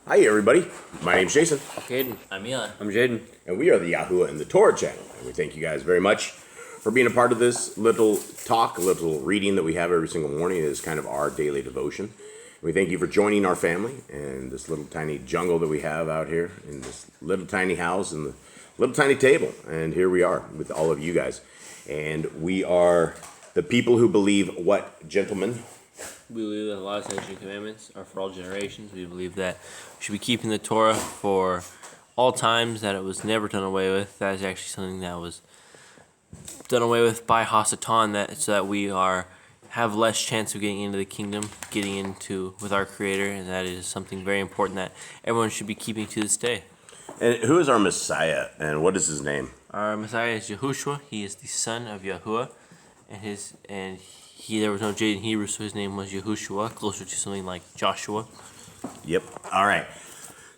Hi everybody, my name's Jason. Caden. I'm Eli. I'm Jaden. And we are the Yahuwah and the Torah channel. And we thank you guys very much for being a part of this little talk, little reading that we have every single morning. It is kind of our daily devotion. We thank you for joining our family and this little tiny jungle that we have out here in this little tiny house and the little tiny table. And here we are with all of you guys. And we are the people who believe what, gentlemen? We believe that the laws, statutes, and commandments are for all generations. We believe that we should be keeping the Torah for all times, that it was never done away with. That is actually something that was done away with by Hasatan, so that we have less chance of getting into the kingdom, getting into with our Creator, and that is something very important that everyone should be keeping to this day. And who is our Messiah, and what is his name? Our Messiah is Yahushua. He is the son of Yahuwah, there was no J in Hebrew, so his name was Yahushua, closer to something like Joshua. Yep. All right.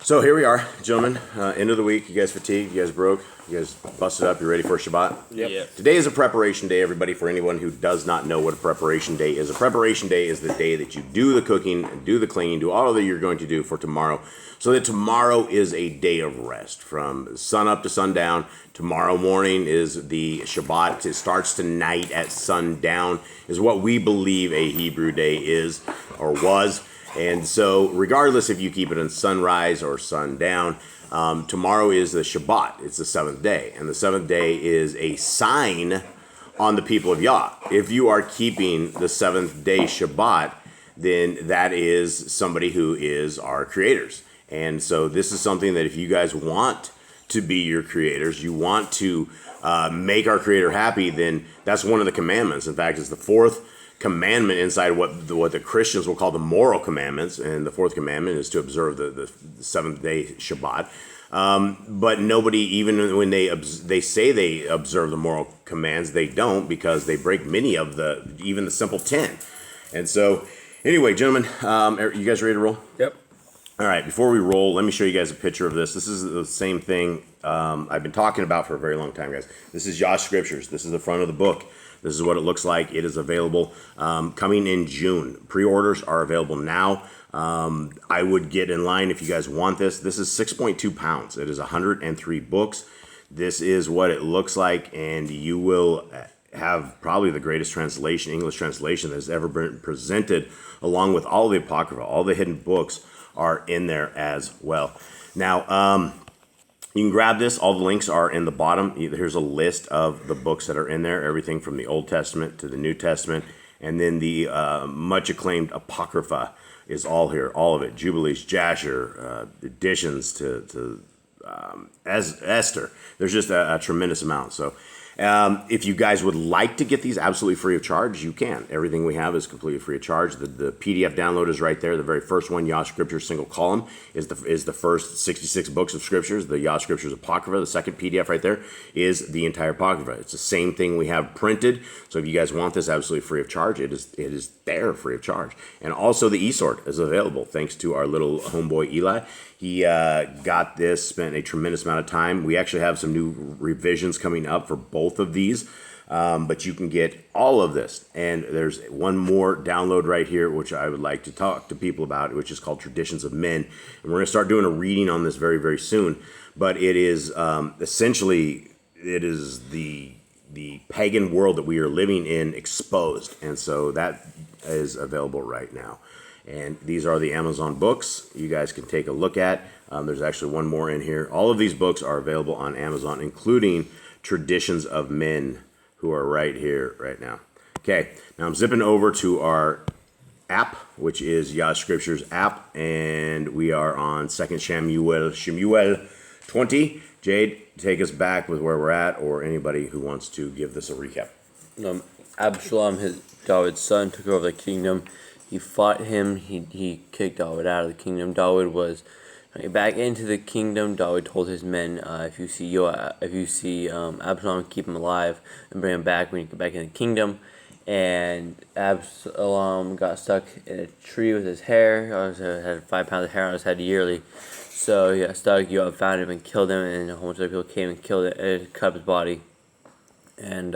So here we are, gentlemen. End of the week. You guys fatigued? You guys broke? You guys busted up? You ready for Shabbat? Yep. Today is a preparation day, everybody, for anyone who does not know what a preparation day is. A preparation day is the day that you do the cooking, do the cleaning, do all that you're going to do for tomorrow, so that tomorrow is a day of rest from sun up to sundown. Tomorrow morning is the Shabbat. It starts tonight at sundown, is what we believe a Hebrew day is or was. And so regardless if you keep it on sunrise or sundown, tomorrow is the Shabbat. It's the seventh day. And the seventh day is a sign on the people of Yah. If you are keeping the seventh day Shabbat, then that is somebody who is our creators. And so this is something that if you guys want to be your creators, you want to make our Creator happy, then that's one of the commandments. In fact, it's the fourth commandment inside what the Christians will call the moral commandments. And the fourth commandment is to observe the seventh day Shabbat. But nobody, even when they say they observe the moral commands, they don't, because they break many of even the simple 10. And so anyway, gentlemen, you guys ready to roll? Yep. All right, before we roll, let me show you guys a picture of this. This is the same thing I've been talking about for a very long time, guys. This is Yah Scriptures. This is the front of the book. This is what it looks like. It is available coming in June. Pre-orders are available now. I would get in line if you guys want this. This is 6.2 pounds. It is 103 books. This is what it looks like, and you will have probably the greatest English translation that has ever been presented, along with all the Apocrypha. All the hidden books are in there as well. Now, you can grab this. All the links are in the bottom. Here's a list of the books that are in there, everything from the Old Testament to the New Testament, and then the much acclaimed Apocrypha is all here, all of it. Jubilees, Jasher, additions to Esther. There's just a tremendous amount. So if you guys would like to get these absolutely free of charge, you can. Everything we have is completely free of charge. The PDF download is right there. The very first one, Yah Scriptures single column, is the first 66 books of Scriptures. The Yah Scriptures Apocrypha, the second PDF right there, is the entire Apocrypha. It's the same thing we have printed. So if you guys want this absolutely free of charge, it is there free of charge. And also the eSword is available, thanks to our little homeboy Eli. He got this, spent a tremendous amount of time. We actually have some new revisions coming up for both of these, but you can get all of this. And there's one more download right here, which I would like to talk to people about, which is called Traditions of Men. And we're going to start doing a reading on this very, very soon. But it is essentially, it is the pagan world that we are living in exposed. And so that is available right now. And these are the Amazon books you guys can take a look at. There's actually one more in here. All of these books are available on Amazon, including Traditions of Men, who are right here, right now. Okay, now I'm zipping over to our app, which is Yah Scriptures app, and we are on 2nd SHEMU'EKRE 20. Jade, take us back with where we're at, or anybody who wants to give this a recap. Absalom, David's son, took over the kingdom. He fought him. He kicked David out of the kingdom. David was back into the kingdom. David told his men, if you see Absalom, keep him alive and bring him back when you get back in the kingdom. And Absalom got stuck in a tree with his hair. He had 5 pounds of hair on his head yearly. So he got stuck. Yoab found him and killed him. And a whole bunch of other people came and killed it and cut up his body. And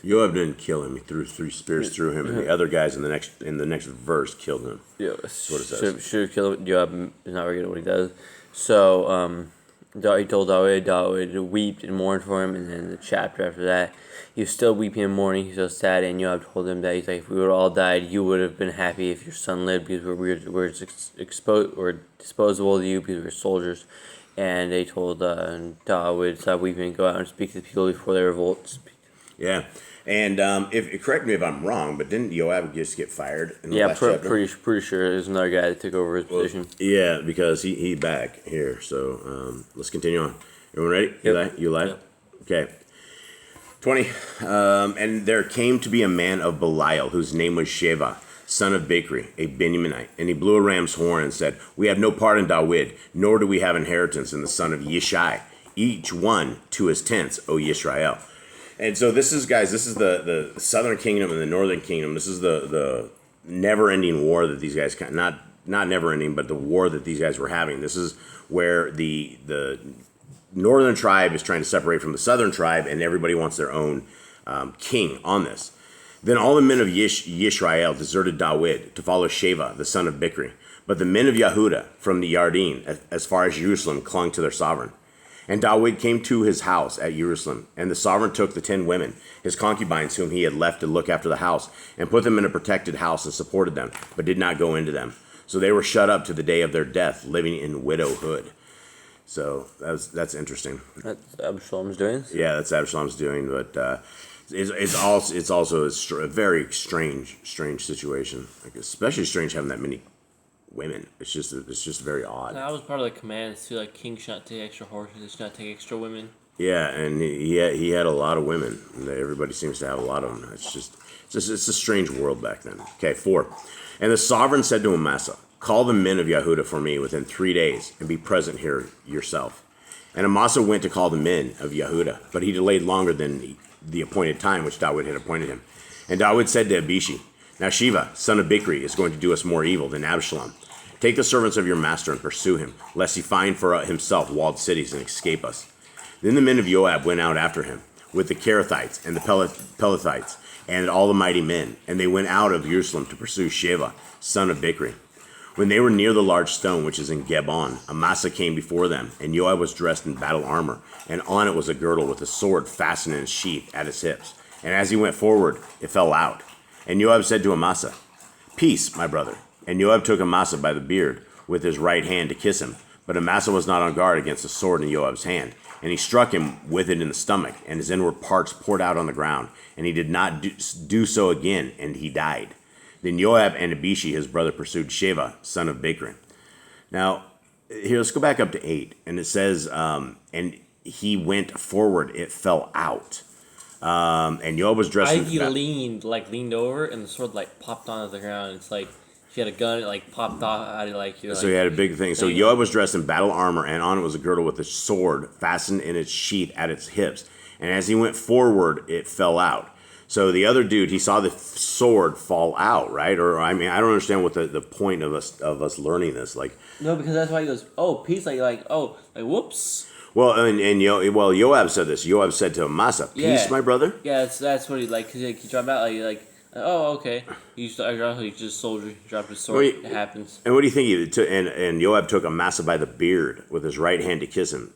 Yoab didn't kill him. He threw 3 spears through him, and the other guys in the next verse killed him. Yeah, That's what it says. should have killed him. Joab is not very good at what he does. So he told David to weep and mourn for him, and then the chapter after that, he was still weeping and mourning. He's so sad, and Joab told him that he's like, if we would all died, you would have been happy if your son lived, because we're exposed or disposable to you because we're soldiers. And they told David, stop weeping and go out and speak to the people before they revolt. Yeah. And if correct me if I'm wrong, but didn't Yoab just get fired in the Yeah, last chapter? pretty sure there's another guy that took over his position. Yeah, because he back here. So let's continue on. Everyone ready? Yep. You live? Okay. 20. And there came to be a man of Belial, whose name was Sheva, son of Bichri, a Benjaminite. And he blew a ram's horn and said, we have no part in David, nor do we have inheritance in the son of Yishai. Each one to his tents, O Yisrael. And so this is, guys, this is the southern kingdom and the northern kingdom. This is the never-ending war that these guys, not never-ending, but the war that these guys were having. This is where the northern tribe is trying to separate from the southern tribe, and everybody wants their own king on this. Then all the men of Yisrael deserted David to follow Sheva, the son of Bichri. But the men of Yehuda from the Yarden, as far as Jerusalem, clung to their sovereign. And David came to his house at Jerusalem, and the sovereign took the 10 women, his concubines whom he had left to look after the house, and put them in a protected house and supported them, but did not go into them. So they were shut up to the day of their death, living in widowhood. So that's interesting. That's Absalom's doing. Yeah, that's Absalom's doing, but it's also a very strange situation. Like, especially strange having that many women. It's just very odd. That was part of the commands too. Like kings should not take extra horses. They should not take extra women. Yeah, and he had a lot of women. Everybody seems to have a lot of them. It's a strange world back then. Okay, 4. And the sovereign said to Amasa, call the men of Yehuda for me within 3 days, and be present here yourself. And Amasa went to call the men of Yehuda, but he delayed longer than the appointed time which David had appointed him. And David said to Abishi, now Sheva, son of Bichri, is going to do us more evil than Absalom. Take the servants of your master and pursue him, lest he find for himself walled cities and escape us. Then the men of Joab went out after him, with the Kerethites and the Pelethites, and all the mighty men, and they went out of Jerusalem to pursue Sheva, son of Bichri. When they were near the large stone which is in Gebon, Amasa came before them, and Joab was dressed in battle armor, and on it was a girdle with a sword fastened in its sheath at his hips. And as he went forward, it fell out. And Joab said to Amasa, peace, my brother. And Joab took Amasa by the beard with his right hand to kiss him. But Amasa was not on guard against the sword in Joab's hand. And he struck him with it in the stomach, and his inward parts poured out on the ground. And he did not do so again, and he died. Then Joab and Abishi, his brother, pursued Sheva, son of Bichri. Now, here, let's go back up to 8. And it says, and he went forward, it fell out. And Joab was dressed He leaned over, and the sword popped onto the ground. It's like if you had a gun, it popped off out of So he had a big thing. So Joab was dressed in battle armor, and on it was a girdle with a sword fastened in its sheath at its hips. And as he went forward, it fell out. So the other dude, he saw the sword fall out, right? Or I mean, I don't understand what the point of us learning this. No, because that's why he goes, oh, peace, whoops. Well, Joab said this. Joab said to Amasa, peace, my brother. Yeah, that's what he because he dropped out oh, okay. He's just a soldier. He dropped his sword. It happens. And what do you think he took? And Joab took Amasa by the beard with his right hand to kiss him.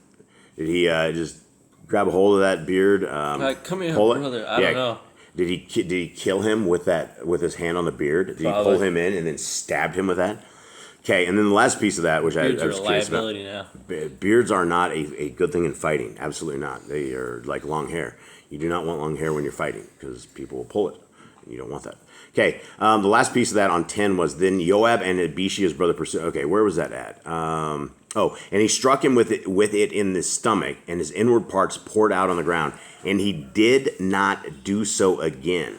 Did he just grab a hold of that beard? Come here, brother. I don't know. Did he kill him with his hand on the beard? Did he pull him in and then stabbed him with that? Okay, and then the last piece of that, which I was curious about. Now. Beards are not a good thing in fighting. Absolutely not. They are like long hair. You do not want long hair when you're fighting because people will pull it. And you don't want that. Okay, the last piece of that on 10 was then Joab and Abishi, his brother, pursued. Okay, where was that at? And he struck him with it in the stomach, and his inward parts poured out on the ground, and he did not do so again.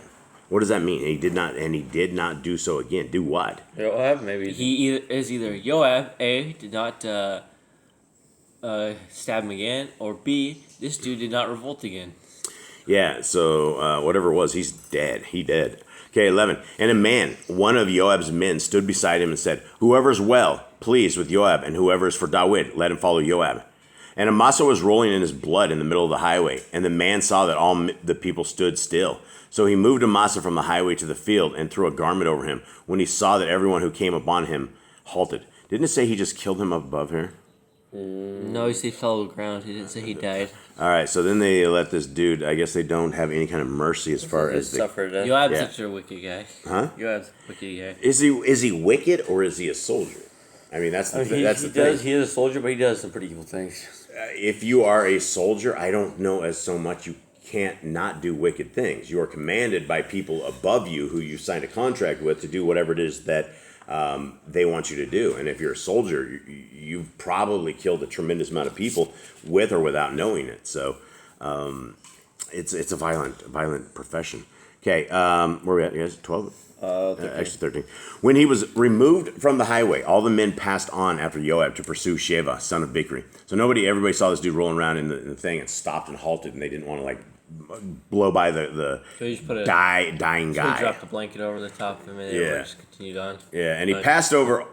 What does that mean? He did not do so again. Do what? Joab, maybe. Either Joab, A, did not stab him again, or B, this dude did not revolt again. Yeah, so whatever it was, he's dead. He dead. Okay, 11. And a man, one of Joab's men, stood beside him and said, whoever is pleased with Joab, and whoever is for David, let him follow Joab. And Amasa was rolling in his blood in the middle of the highway, and the man saw that all the people stood still. So he moved Amasa from the highway to the field and threw a garment over him. When he saw that everyone who came upon him halted. Didn't it say he just killed him up above here? No, he said he fell to the ground. He didn't say he died. All right, so then they let this dude. I guess they don't have any kind of mercy as far as they. suffered. Yoab's Yeah. such a wicked guy. Huh? Yoab's a wicked guy. Is he wicked or is he a soldier? I mean, that's the thing. He is a soldier, but he does some pretty evil things. If you are a soldier, I don't know as so much you can't not do wicked things. You are commanded by people above you who you signed a contract with to do whatever it is that they want you to do. And if you're a soldier, you've probably killed a tremendous amount of people with or without knowing it. So it's a violent profession. Okay, where are we at, you guys? 12? Actually 13. When he was removed from the highway, all the men passed on after Joab to pursue Sheva, son of Bichri. So everybody saw this dude rolling around in the thing and stopped and halted, and they didn't want to like blow by the So he just put dying So he guy. dropped the blanket over the top of him and Yeah. just continued on. Yeah, and he passed over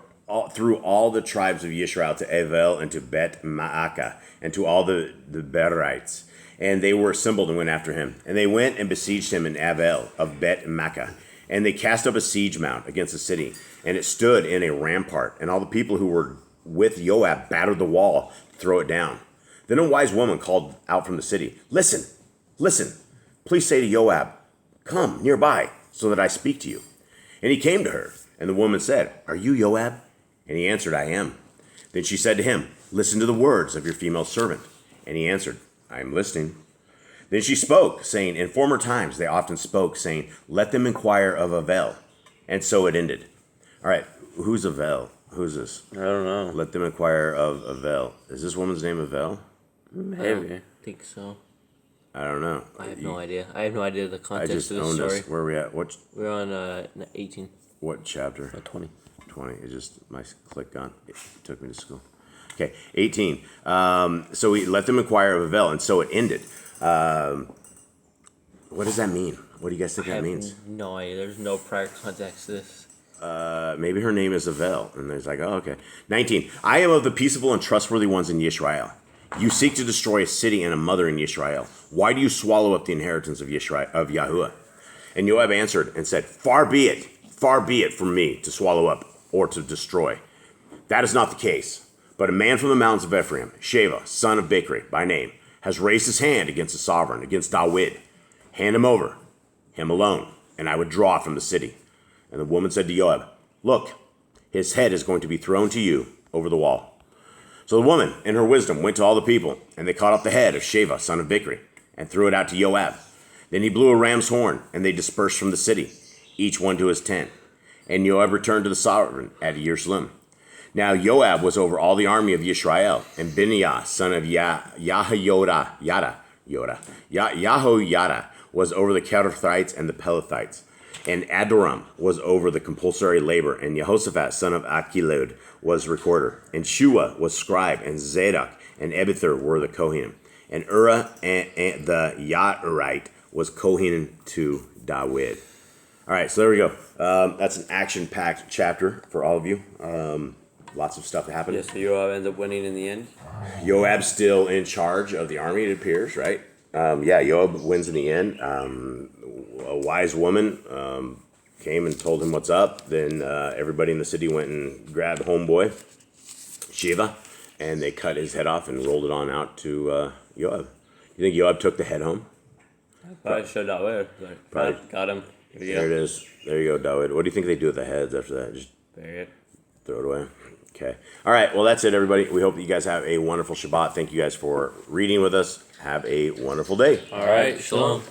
through all the tribes of Yisrael to Evel and to Bet Maacah and to all the Berites. And they were assembled and went after him. And they went and besieged him in Avel of Bet Maacah. And they cast up a siege mount against the city. And it stood in a rampart. And all the people who were with Joab battered the wall to throw it down. Then a wise woman called out from the city, Listen, please say to Joab, come nearby so that I speak to you. And he came to her. And the woman said, Are you Joab? And he answered, I am. Then she said to him, Listen to the words of your female servant. And he answered, I am listening. Then she spoke, saying, In former times they often spoke, saying, Let them inquire of Avel. And so it ended. All right, who's Avel? Who's this? I don't know. Let them inquire of Avel. Is this woman's name Avel? Maybe. I think so. I don't know. I have no idea. I have no idea the I context just of the owned story. this. Where are we at? We're on 18. What chapter? 20. 20. It just, my click gone. It took me to school. Okay, 18. So we let them inquire of Avel, and so it ended. What does that mean? What do you guys think I that have means? no idea. There's no prior context to this. Maybe her name is Avel. And there's like, oh, okay. 19. I am of the peaceable and trustworthy ones in Yisrael. You seek to destroy a city and a mother in Yisrael. Why do you swallow up the inheritance of Yahuwah? And Joab answered and said, Far be it from me to swallow up or to destroy. That is not the case. But a man from the mountains of Ephraim, Sheva, son of Bichri, by name, has raised his hand against the sovereign, against Dawid. Hand him over, him alone, and I would draw from the city. And the woman said to Joab, Look, his head is going to be thrown to you over the wall. So the woman, in her wisdom, went to all the people, and they caught up the head of Sheva, son of Bichri, and threw it out to Joab. Then he blew a ram's horn, and they dispersed from the city, each one to his tent. And Joab returned to the sovereign at Jerusalem. Now Joab was over all the army of Yisrael, and Benaiah, son of Yahoyada, was over the Kerethites and the Pelethites. And Adoram was over the compulsory labor, and Jehoshaphat, son of Achilud, was recorder. And Shua was scribe, and Zadok and Ebither were the Kohanim. And Ura and the Yairite was Kohanim to Dawid. All right, so there we go. That's an action-packed chapter for all of you. Lots of stuff that happened. Yes, so Joab ended up winning in the end. Joab's still in charge of the army, it appears, right? Joab wins in the end. A wise woman came and told him what's up. Then everybody in the city went and grabbed homeboy, Shiva, and they cut his head off and rolled it on out to Joab. You think Joab took the head home? Probably showed that way. Like, Probably. got him. There it is. There you go, Dawid. What do you think they do with the heads after that? Just Bury it. throw it away. Okay. All right. Well, that's it, everybody. We hope that you guys have a wonderful Shabbat. Thank you guys for reading with us. Have a wonderful day. All right. Shalom.